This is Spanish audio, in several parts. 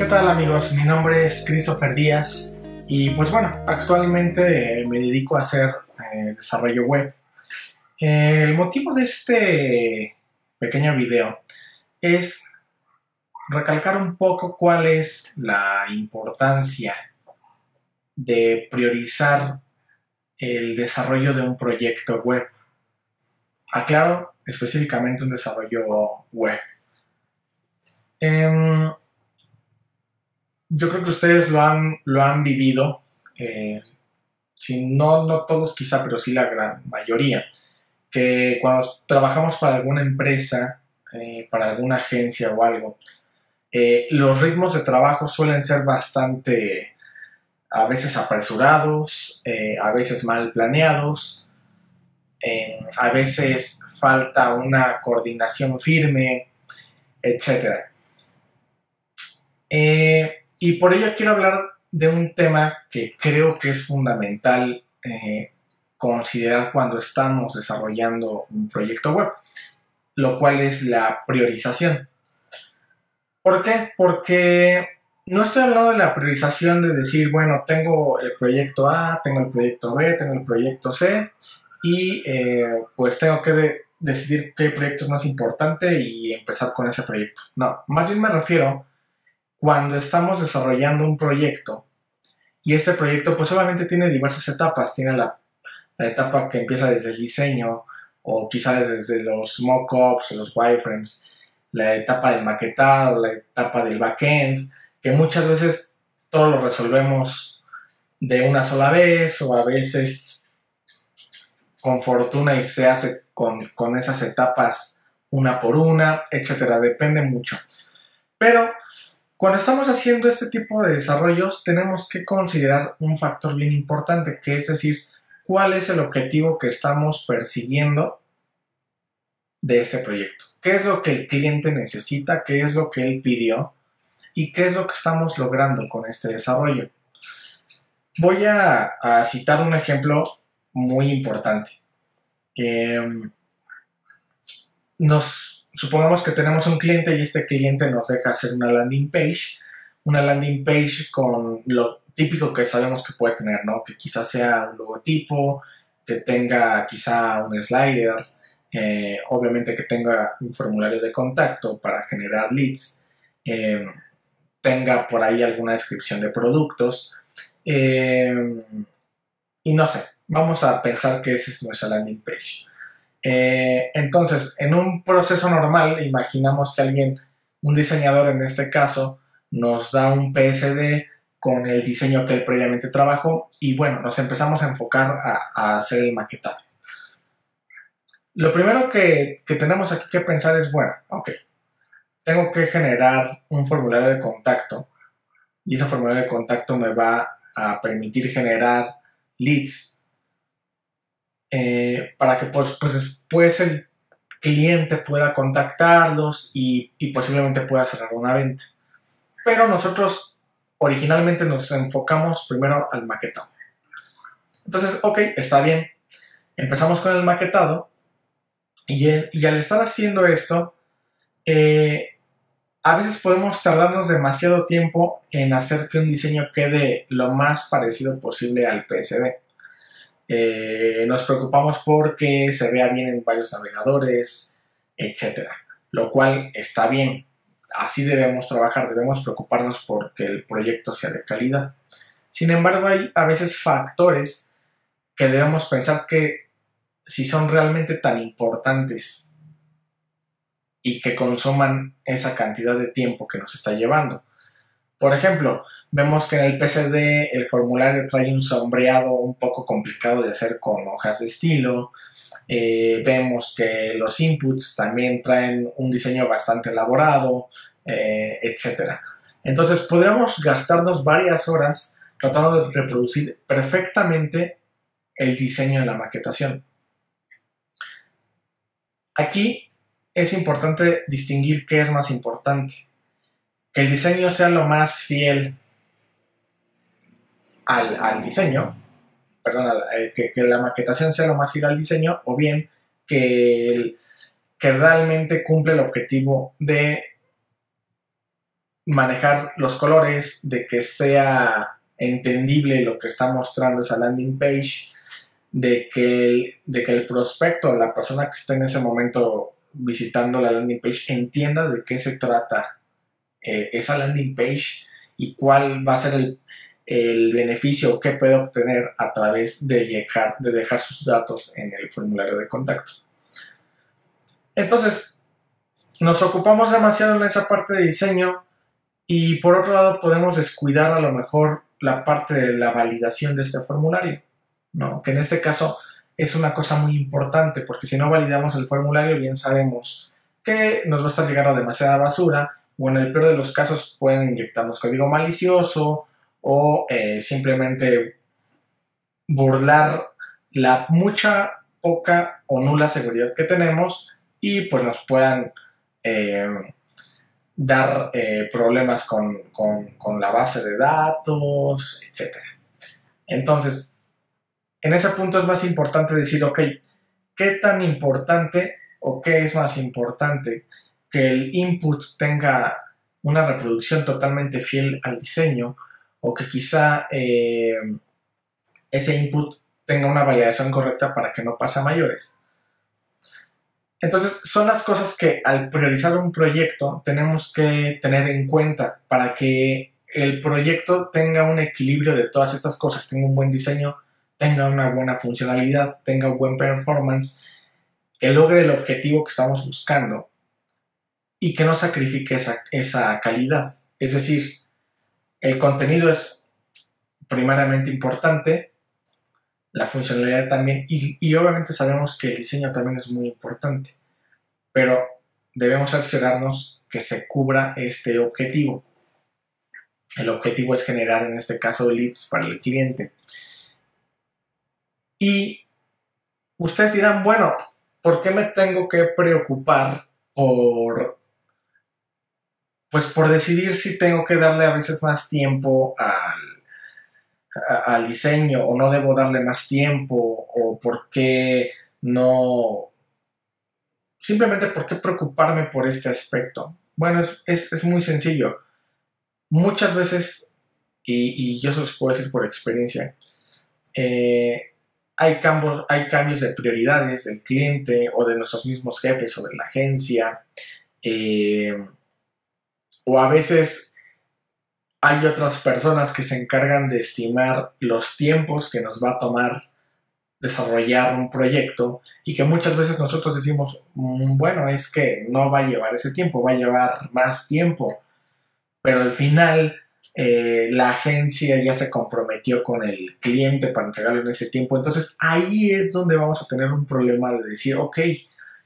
¿Qué tal amigos? Mi nombre es Christopher Díaz y pues bueno, actualmente me dedico a hacer desarrollo web. El motivo de este pequeño video es recalcar un poco cuál es la importancia de priorizar el desarrollo de un proyecto web. Aclaro, específicamente un desarrollo web. Yo creo que ustedes lo han vivido, si no todos quizá, pero sí la gran mayoría, que cuando trabajamos para alguna empresa, para alguna agencia o algo, los ritmos de trabajo suelen ser bastante, a veces apresurados, a veces mal planeados, a veces falta una coordinación firme, etc. Y por ello quiero hablar de un tema que creo que es fundamental considerar cuando estamos desarrollando un proyecto web, lo cual es la priorización. ¿Por qué? Porque no estoy hablando de la priorización de decir, bueno, tengo el proyecto A, tengo el proyecto B, tengo el proyecto C y pues tengo que decidir qué proyecto es más importante y empezar con ese proyecto. No, más bien me refiero cuando estamos desarrollando un proyecto y este proyecto pues obviamente tiene diversas etapas, tiene la etapa que empieza desde el diseño o quizás desde los mockups o los wireframes, la etapa del maquetado, la etapa del backend, que muchas veces todo lo resolvemos de una sola vez o a veces con fortuna y se hace con esas etapas una por una, etcétera, depende mucho. Pero cuando estamos haciendo este tipo de desarrollos tenemos que considerar un factor bien importante, que es decir, cuál es el objetivo que estamos persiguiendo de este proyecto. ¿Qué es lo que el cliente necesita? ¿Qué es lo que él pidió? ¿Y qué es lo que estamos logrando con este desarrollo? Voy a citar un ejemplo muy importante. Supongamos que tenemos un cliente y este cliente nos deja hacer una landing page con lo típico que sabemos que puede tener, ¿no? Que quizás sea un logotipo, que tenga quizá un slider, obviamente que tenga un formulario de contacto para generar leads, tenga por ahí alguna descripción de productos, y no sé, vamos a pensar que ese es nuestra landing page. Entonces, en un proceso normal, imaginamos que un diseñador en este caso, nos da un PSD con el diseño que él previamente trabajó y bueno, nos empezamos a enfocar a hacer el maquetado. Lo primero que tenemos aquí que pensar es, bueno, ok, tengo que generar un formulario de contacto y ese formulario de contacto me va a permitir generar leads para que pues después el cliente pueda contactarlos y posiblemente pueda cerrar una venta. Pero nosotros originalmente nos enfocamos primero al maquetado. Entonces, ok, está bien. Empezamos con el maquetado y al estar haciendo esto, a veces podemos tardarnos demasiado tiempo en hacer que un diseño quede lo más parecido posible al PSD. Nos preocupamos porque se vea bien en varios navegadores, etcétera, lo cual está bien. Así debemos trabajar, debemos preocuparnos porque el proyecto sea de calidad. Sin embargo, hay a veces factores que debemos pensar que si son realmente tan importantes y que consuman esa cantidad de tiempo que nos está llevando. Por ejemplo, vemos que en el PSD el formulario trae un sombreado un poco complicado de hacer con hojas de estilo. Vemos que los inputs también traen un diseño bastante elaborado, etc. Entonces podríamos gastarnos varias horas tratando de reproducir perfectamente el diseño en la maquetación. Aquí es importante distinguir qué es más importante. Que el diseño sea lo más fiel al diseño, perdón, que la maquetación sea lo más fiel al diseño, o bien que realmente cumple el objetivo de manejar los colores, de que sea entendible lo que está mostrando esa landing page, de que el prospecto, la persona que está en ese momento visitando la landing page, entienda de qué se trata esa landing page y cuál va a ser el beneficio que puede obtener a través de dejar sus datos en el formulario de contacto. Entonces, nos ocupamos demasiado en esa parte de diseño y por otro lado podemos descuidar a lo mejor la parte de la validación de este formulario, ¿no? Que en este caso es una cosa muy importante, porque si no validamos el formulario, bien sabemos que nos va a estar llegando demasiada basura, o en el peor de los casos pueden inyectarnos código malicioso o simplemente burlar la mucha, poca o nula seguridad que tenemos y pues nos puedan dar problemas con la base de datos, etc. Entonces, en ese punto es más importante decir, ok, ¿qué tan importante o qué es más importante? Que el input tenga una reproducción totalmente fiel al diseño, o que quizá ese input tenga una validación correcta para que no pase a mayores. Entonces, son las cosas que al priorizar un proyecto tenemos que tener en cuenta para que el proyecto tenga un equilibrio de todas estas cosas, tenga un buen diseño, tenga una buena funcionalidad, tenga un buen performance, que logre el objetivo que estamos buscando y que no sacrifique esa calidad. Es decir, el contenido es primariamente importante, la funcionalidad también, y obviamente sabemos que el diseño también es muy importante, pero debemos asegurarnos que se cubra este objetivo. El objetivo es generar, en este caso, leads para el cliente. Y ustedes dirán, bueno, ¿por qué me tengo que preocupar por decidir si tengo que darle a veces más tiempo al diseño o no debo darle más tiempo, o por qué no, simplemente por qué preocuparme por este aspecto? Bueno, es muy sencillo. Muchas veces, y yo se los puedo decir por experiencia, hay cambios de prioridades del cliente o de nuestros mismos jefes o de la agencia, o a veces hay otras personas que se encargan de estimar los tiempos que nos va a tomar desarrollar un proyecto y que muchas veces nosotros decimos, bueno, es que no va a llevar ese tiempo, va a llevar más tiempo, pero al final la agencia ya se comprometió con el cliente para entregarlo en ese tiempo. Entonces ahí es donde vamos a tener un problema de decir, ok,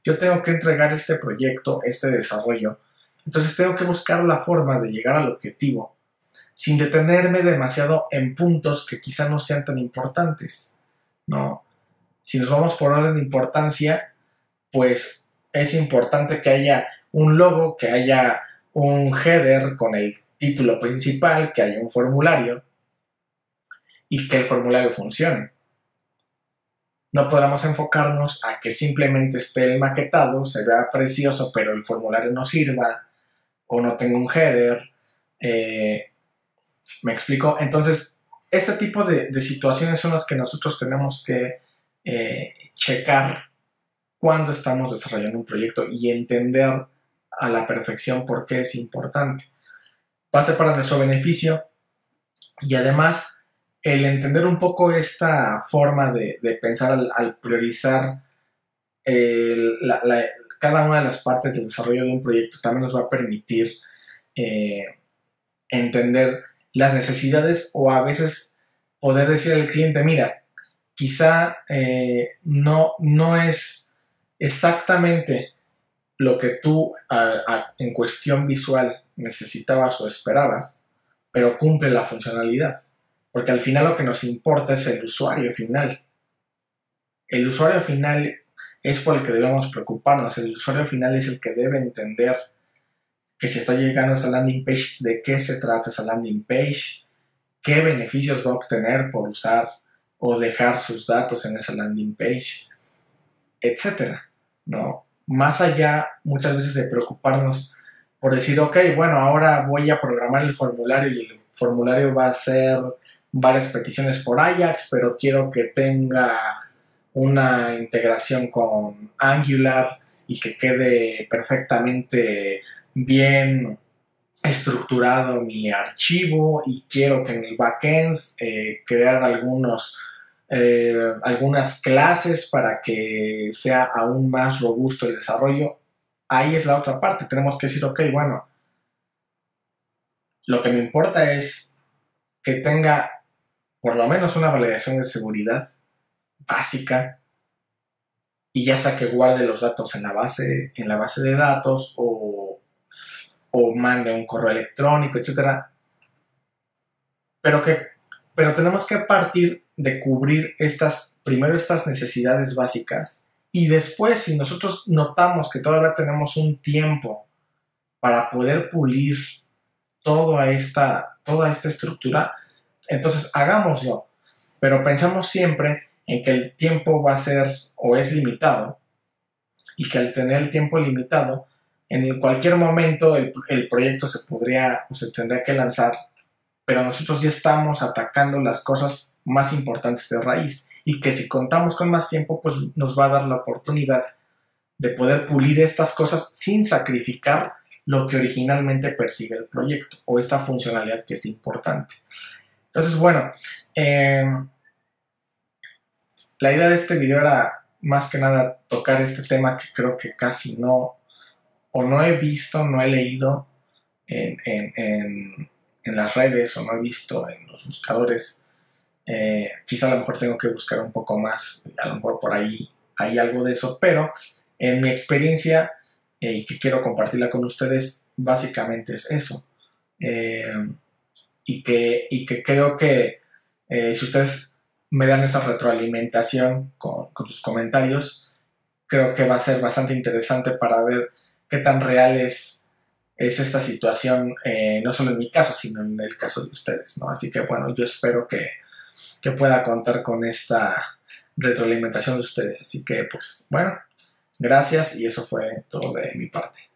yo tengo que entregar este proyecto, este desarrollo, entonces tengo que buscar la forma de llegar al objetivo sin detenerme demasiado en puntos que quizá no sean tan importantes, ¿no? Si nos vamos por orden de importancia, pues es importante que haya un logo, que haya un header con el título principal, que haya un formulario y que el formulario funcione. No podamos enfocarnos a que simplemente esté el maquetado, se vea precioso, pero el formulario no sirva o no tenga un header. ¿Me explico? Entonces, este tipo de situaciones son las que nosotros tenemos que checar cuando estamos desarrollando un proyecto y entender a la perfección por qué es importante. Va a ser para nuestro beneficio y además el entender un poco esta forma de pensar al priorizar cada una de las partes del desarrollo de un proyecto también nos va a permitir entender las necesidades, o a veces poder decir al cliente, mira, quizá no es exactamente lo que tú en cuestión visual necesitabas o esperabas, pero cumple la funcionalidad, porque al final lo que nos importa es el usuario final. El usuario final es por el que debemos preocuparnos, el usuario final es el que debe entender que si está llegando a esa landing page, de qué se trata esa landing page, qué beneficios va a obtener por usar o dejar sus datos en esa landing page, etcétera, ¿no? Más allá, muchas veces, de preocuparnos por decir, ok, bueno, ahora voy a programar el formulario y el formulario va a ser varias peticiones por Ajax, pero quiero que tenga una integración con Angular y que quede perfectamente bien estructurado mi archivo, y quiero que en el backend crear algunas clases para que sea aún más robusto el desarrollo. Ahí es la otra parte, tenemos que decir, ok, bueno, lo que me importa es que tenga por lo menos una validación de seguridad básica, y ya sea que guarde los datos en la base de datos, o mande un correo electrónico, etcétera. Pero, pero tenemos que partir de cubrir primero estas necesidades básicas, y después, si nosotros notamos que todavía tenemos un tiempo para poder pulir toda esta estructura, entonces hagámoslo. Pero pensamos siempre en que el tiempo va a ser o es limitado, y que al tener el tiempo limitado, en cualquier momento el proyecto se tendría que lanzar, pero nosotros ya estamos atacando las cosas más importantes de raíz, y que si contamos con más tiempo, pues nos va a dar la oportunidad de poder pulir estas cosas sin sacrificar lo que originalmente persigue el proyecto, o esta funcionalidad que es importante. Entonces, bueno, la idea de este video era más que nada tocar este tema que creo que casi no he visto, no he leído en las redes, o no he visto en los buscadores. Quizá a lo mejor tengo que buscar un poco más, a lo mejor por ahí hay algo de eso, pero en mi experiencia, y que quiero compartirla con ustedes, básicamente es eso. Y que creo que si ustedes me dan esa retroalimentación con sus comentarios, creo que va a ser bastante interesante para ver qué tan real es esta situación, no solo en mi caso, sino en el caso de ustedes, ¿no? Así que bueno, yo espero que pueda contar con esta retroalimentación de ustedes. Así que pues bueno, gracias, y eso fue todo de mi parte.